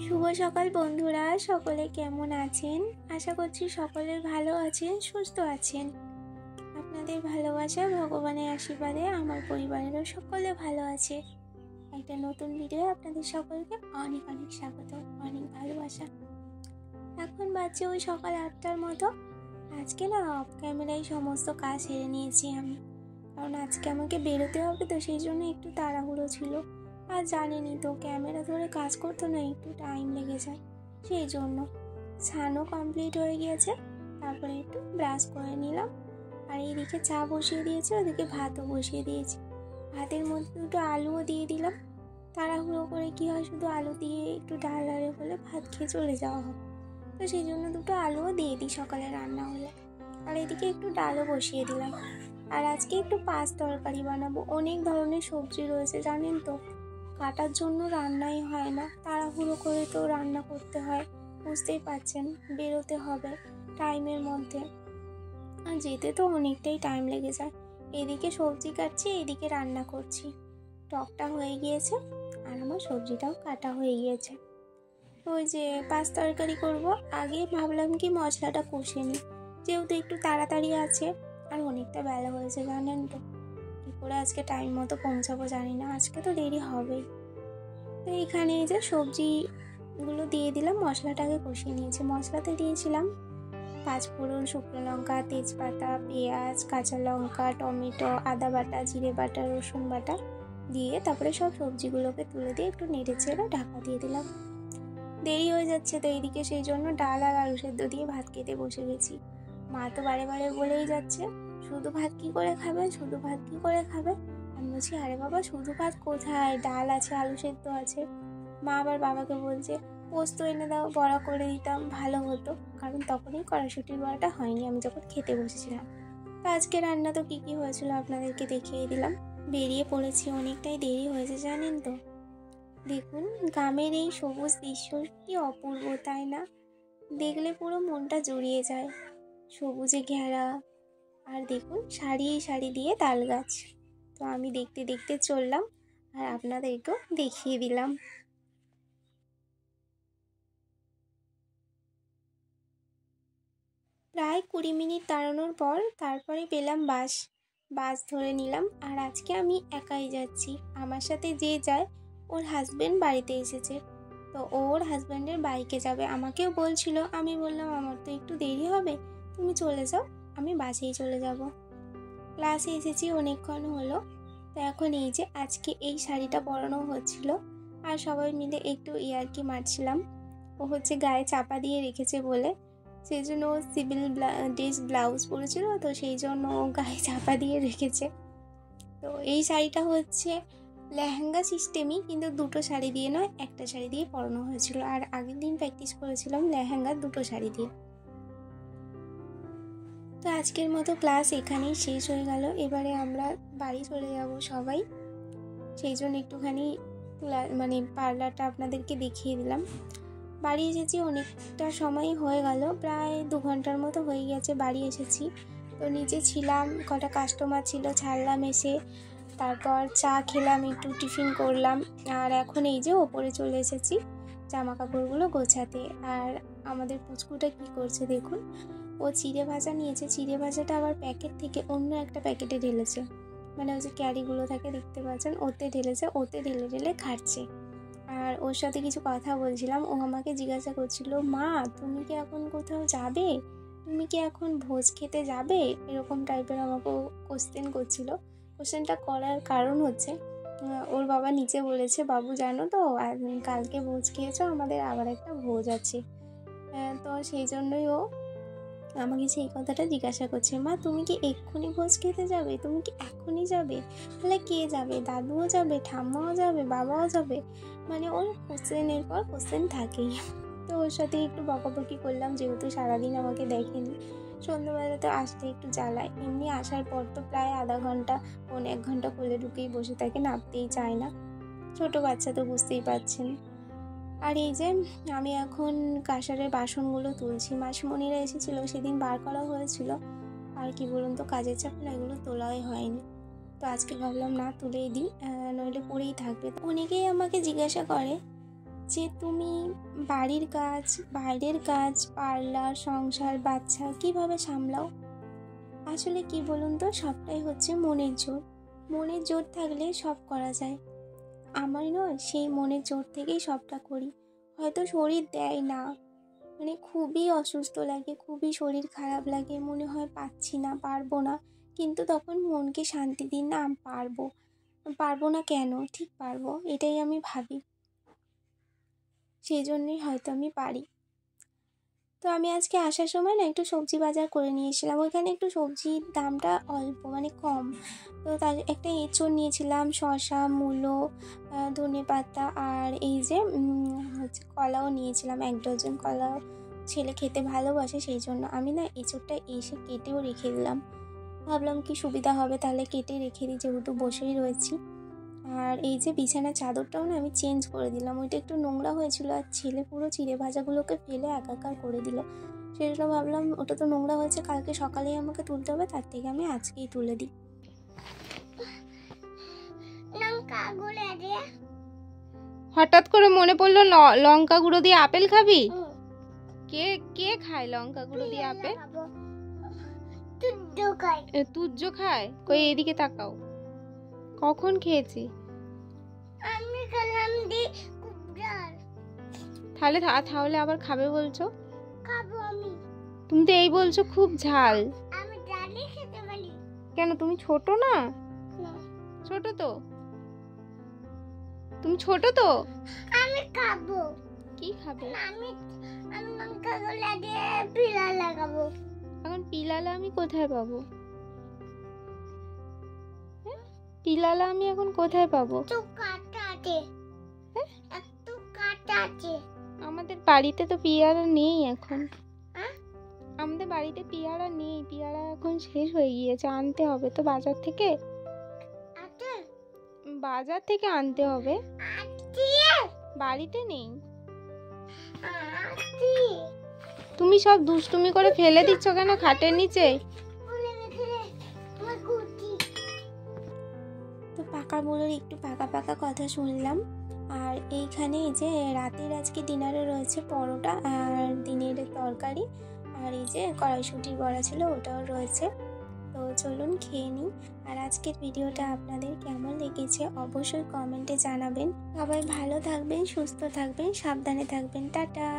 শুভ সকাল বন্ধুরা, সকলে কেমন আছেন? আশা করছি সকলের ভালো আছেন, সুস্থ আছেন। আপনাদের ভালোবাসা, ভগবানের আশীর্বাদে আমার পরিবারেরও সকলে ভালো আছে। একটা নতুন ভিডিও আপনাদের সকলকে অনেক অনেক স্বাগত, অনেক ভালোবাসা। এখন বাজছে ওই সকাল 8টার মতো। আজকে না অফ ক্যামেরায় সমস্ত কাজ সেরে নিয়েছি আমি, কারণ আজকে আমাকে বেরোতে হবে, তো সেই জন্য একটু তাড়াহুড়ো ছিল। আর জানেনই তো, ক্যামেরা ধরে কাজ করতে না একটু টাইম লেগে যায়, সেই জন্য। স্নানও কমপ্লিট হয়ে গিয়েছে, তারপরে একটু ব্রাশ করে নিলাম। আর এইদিকে চা বসিয়ে দিয়েছে, ওদিকে ভাতও বসিয়ে দিয়েছি। ভাতের মধ্যে দুটো আলুও দিয়ে দিলাম। তাড়াহুড়ো করে কি হয়, শুধু আলু দিয়ে একটু ডাল আরে হলে ভাত খেয়ে চলে যাওয়া হবে, তো সেই জন্য দুটো আলুও দিয়ে দিই সকালে রান্না হলে। আর এদিকে একটু ডালও বসিয়ে দিলাম। আর আজকে একটু পাঁচ তরকারি বানাবো। অনেক ধরনের সবজি রয়েছে জানেন তো, কাটার জন্য রান্নাই হয় না, তাড়াহুড়ো করে তো রান্না করতে হয়, বুঝতেই পারছেন। বেরোতে হবে টাইমের মধ্যে, আর যেতে তো অনেকটাই টাইম লেগে যায়। এদিকে সবজি কাটছি, এদিকে রান্না করছি। টকটা হয়ে গিয়েছে আর আমার সবজিটাও কাটা হয়ে গিয়েছে। ওই যে পাঁচ তরকারি করব, আগে ভাবলাম কি মশলাটা কষে নিই, যেহেতু একটু তাড়াতাড়ি আছে আর অনেকটা বেলা হয়েছে জানেন তো। কী করে আজকে টাইম মতো পৌঁছাবো জানি না, আজকে তো দেরি হবেই। তো এখানে এই যে সবজিগুলো দিয়ে দিলাম, মশলাটাকে কষিয়ে নিয়েছি। মশলাতে দিয়েছিলাম পাঁচফোড়ন, শুকনো লঙ্কা, তেজপাতা, পেঁয়াজ, কাঁচা লঙ্কা, টমেটো, আদা বাটা, জিরে বাটা, রসুন বাটা দিয়ে তারপরে সব সবজিগুলোকে তুলে দিয়ে একটু নেড়ে চেড়ে ঢাকা দিয়ে দিলাম। দেরি হয়ে যাচ্ছে তো এইদিকে, সেই জন্য ডাল আর আলু সেদ্ধ দিয়ে ভাত খেতে বসে গেছি। মা তো বারে বারে বলেই যাচ্ছে, শুধু ভাত কি করে খাবে, শুধু ভাত কি করে খাবে। আমি বলছি, আরে বাবা শুধু ভাত কোথায়, ডাল আছে, আলু সেদ্ধ আছে। মা আবার বাবাকে বলছে পোস্ত এনে দাও, বড়া করে দিতাম ভালো হতো, কারণ তখনই কড়াইশুঁটির বড়াটা হয়নি আমি যখন খেতে বসেছিলাম। তো আজকে রান্না তো কী কী হয়েছিল আপনাদেরকে দেখিয়ে দিলাম। বেরিয়ে পড়েছি, অনেকটাই দেরি হয়েছে জানেন তো। দেখুন গ্রামের এই সবুজ দৃশ্য কি অপূর্ব, তাই না? দেখলে পুরো মনটা জুড়িয়ে যায়, সবুজে ঘেরা। আর দেখুন সারি সারি দিয়ে তাল গাছ। তো আমি দেখতে দেখতে চললাম আর আপনাদেরকেও দেখিয়ে দিলাম। প্রায় 20 মিনিট দাঁড়ানোর পর তারপরে পেলাম বাস ধরে নিলাম। আর আজকে আমি একাই যাচ্ছি, আমার সাথে যে যায় ওর হাজব্যান্ড বাড়িতে এসেছে, তো ওর হাজব্যান্ডের বাইকে যাবে। আমাকেও বলছিল, আমি বললাম আমার তো একটু দেরি হবে, তুমি চলে যাও, আমি বাসেই চলে যাব। ক্লাসে এসেছি অনেকক্ষণ হলো, তো এখন এই যে আজকে এই শাড়িটা পরানো হচ্ছিল আর সবাই মিলে একটু ইয়ার্কি মারছিলাম। ও হচ্ছে গায়ে চাপা দিয়ে রেখেছে বলে, সেই জন্য ও সিভিল ড্রেস ব্লাউজ পরেছিল, তো সেই জন্য ও গায়ে চাপা দিয়ে রেখেছে। তো এই শাড়িটা হচ্ছে লেহেঙ্গা সিস্টেমই, কিন্তু দুটো শাড়ি দিয়ে নয়, একটা শাড়ি দিয়ে পরানো হয়েছিল। আর আগের দিন প্র্যাকটিস করেছিলাম লেহেঙ্গা দুটো শাড়ি দিয়ে। তো আজকের মতো ক্লাস এখানেই শেষ হয়ে গেল। এবারে আমরা বাড়ি চলে যাব সবাই, সেই জন্য একটুখানি পার্লারটা আপনাদেরকে দেখিয়ে দিলাম। বাড়ি এসেছি অনেকটা সময় হয়ে গেল, প্রায় 2 ঘন্টার মতো হয়ে গেছে বাড়ি এসেছি। তো নিচে ছিলাম, কটা কাস্টমার ছিল, ছাড়লাম এসে, তারপর চা খেলাম, একটু টিফিন করলাম। আর এখন এই যে ওপরে চলে এসেছি জামা কাপড়গুলো গোছাতে। আর আমাদের পুচকুটা কি করছে দেখুন, ও চিড়ে ভাজা নিয়েছে, চিড়ে ভাজাটা আবার প্যাকেট থেকে অন্য একটা প্যাকেটে ঢেলেছে, মানে ওই যে ক্যারিগুলো থাকে দেখতে পাচ্ছেন, ওতে ঢেলেছে, ওতে ঢেলে ঢেলে খাচ্ছে। আর ওর সাথে কিছু কথা বলছিলাম, ও আমাকে জিজ্ঞাসা করছিল, মা তুমি কি এখন কোথাও যাবে, তুমি কি এখন ভোজ খেতে যাবে, এরকম টাইপের আমাকে কোশ্চেন করছিল। কোশ্চেনটা করার কারণ হচ্ছে ওর বাবা নিচে বলেছে, বাবু জানো তো কালকে ভোজ খেয়েছো, আমাদের আবার একটা ভোজ আছে। তো সেই জন্যই ও আমাকে সেই কথাটা জিজ্ঞাসা করছে, মা তুমি কি এক্ষুনি ভোজ খেতে যাবে, তুমি কি এখনই যাবে, তাহলে কে যাবে, দাদুও যাবে, ঠাম্মাও যাবে, বাবাও যাবে, মানে ওর কোশ্চেনের পর কোশ্চেন থাকেই। তো ওর সাথে একটু বকাবকি করলাম, যেহেতু সারাদিন আমাকে দেখেনি, সন্ধ্যাবেলা তো আসতে একটু জ্বালায়, এমনি আসার পর তো প্রায় আধা ঘন্টা 1 ঘন্টা কোলে ঢুকেই বসে থাকে, নামতেই চায় না, ছোট বাচ্চা তো বুঝতেই পারছেন। আর এই যে আমি এখন কাঁসারের বাসনগুলো তুলছি, মাসিমণিরা এসেছিলো সেদিন, বার করা হয়েছিল, আর কি বলুন তো কাজের চাপ না, এগুলো তোলাই হয়নি। তো আজকে ভাবলাম না তুলেই দিই, নইলে পড়েই থাকবে। অনেকেই আমাকে জিজ্ঞাসা করে যে তুমি বাড়ির কাজ, বাইরের কাজ, পার্লার, সংসার, বাচ্চা কিভাবে সামলাও। আসলে কি বলুন তো, সবটাই হচ্ছে মনের জোর। মনের জোর থাকলে সব করা যায়। আমার নয়, সেই মনের জোর থেকেই সবটা করি। হয়তো শরীর দেয় না, মানে খুবই অসুস্থ লাগে, খুবই শরীর খারাপ লাগে, মনে হয় পাচ্ছি না, পারবো না, কিন্তু তখন মনকে শান্তি দিন না, পারবো। পারবো না কেন, ঠিক পারবো, এটাই আমি ভাবি। সেই জন্যই হয়তো আমি পারি। তো আমি আজকে আসার সময় না একটু সবজি বাজার করে নিয়েছিলাম। ওইখানে একটু সবজির দামটা অল্প, মানে কম। তো তার একটা এঁচড় নিয়েছিলাম, শসা, মূলো, ধনেপাতা, আর এই যে হচ্ছে কলাও নিয়েছিলাম 1 ডজন। কলা ছেলে খেতে ভালোবাসে, সেই জন্য আমি না এঁচড়টা এসে কেটেও রেখে দিলাম। ভাবলাম কি সুবিধা হবে, তাহলে কেটে রেখে দিই, যেহেতু বসেই রয়েছি। আর এই যে বিছানার চাদরটাও না আমি চেঞ্জ করে দিলাম, ওইটা একটু নোংরা হয়েছিল, আর ছেলে পুরো চিড়ে ভাজাগুলোকে ফেলে একাকার করে দিল। সেজন্য ভাবলাম ওটা তো নোংরা হয়েছে, কালকে সকালেই আমাকে তুলতে হবে, তার থেকে আমি আজকেই তুলে দিই। হঠাৎ করে মনে পড়লো লঙ্কা গুঁড়ো দিয়ে আপেল খাবি? কে কে খায় লঙ্কা গুঁড়ো দিয়ে আপেল? তুজ্জ খায়? কই এদিকে তাকাও, কখন খেয়েছি? আমি খেলাম দি খুব ঝাল। তাহলে আবার খাবে বলছো? খাবো আমি। তুমি তো এই বলছো খুব ঝাল। আমি ঝালই খেতে পারি। কেন, তুমি ছোট না? ছোট তো, তুমি ছোট তো। আমি খাবো। কি খাবে? আমি লঙ্কা গুলা দিয়ে পিলা লাগাবো। এখন পিলালা আমি কোথায় পাবো? পিলালা আমি এখন কোথায় পাবো? তো কাটা আছে, একটু কাটা আছে। আমাদের বাড়িতে তো পিয়ারা নেই এখন। আমাদের বাড়িতে পিয়ারা নেই, পিয়ারা এখন শেষ হয়ে গিয়েছে, আনতে হবে তো বাজার থেকে। বাজার থেকে আনতে হবে, বাড়িতে নেই। তুমি সব দুষ্টুমি করে ফেলে দিচ্ছ কেন খাটের নিচে? তো পাকা বুড়োর একটু পাকা পাকা কথা শুনলাম। আর এইখানে এই যে রাতের আজকে ডিনারে রয়েছে পরোটা আর দিনের তরকারি, আর এই যে কড়াইশুঁটির বড়া ছিল ওটাও রয়েছে। তো চলুন খেয়ে নিই। আর আজকের ভিডিওটা আপনাদের কেমন লেগেছে অবশ্যই কমেন্টে জানাবেন। সবাই ভালো থাকবেন, সুস্থ থাকবেন, সাবধানে থাকবেন। টাটা।